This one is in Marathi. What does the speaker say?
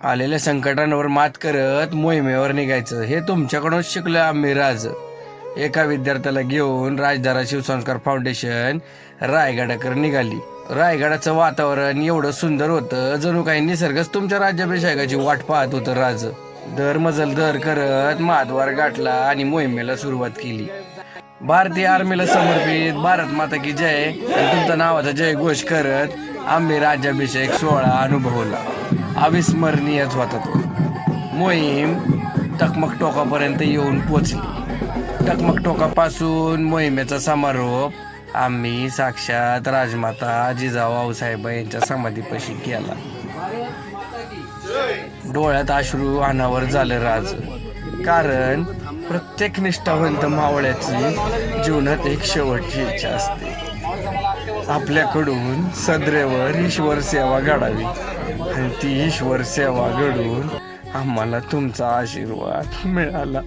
आलेल्या संकटांवर मात करत मोहिमेवर निघायचं हे तुमच्याकडूनच शिकलोय आम्ही राज. एका विद्यार्थ्याला घेऊन राजधारा शिवसंस्कार फाउंडेशन रायगडाकडे निघाली. रायगडाचं वातावरण एवढं सुंदर होतं जणू काही निसर्गच तुमच्या राज्याभिषेकाची वाट पाहत होतं राज. दर मजल दर करत महाद्वार गाठला आणि मोहिमेला सुरुवात केली. भारतीय आर्मीला समर्पित भारत माता की जय आणि तुमच्या नावाचा जय घोष करत आम्ही राज्याभिषेक सोहळा अनुभवला. अविस्मरणीयच होता तो. मोहीम टकमक टोकापर्यंत येऊन पोचली. टकमक टोकापासून मोहिमेचा समारोप आम्ही साक्षात राजमाता जिजाऊ आऊसाहेब यांच्या समाधीपाशी केला. डोळ्यात अश्रू अनावर झालं राज. कारण प्रत्येक निष्ठावंत मावळ्याची जीवनात एक शेवटची इच्छा असते, आपल्याकडून सदरेवर ईश्वर सेवा घडावी आणि ती ईश्वर सेवा घडून आम्हाला तुमचा आशीर्वाद मिळाला.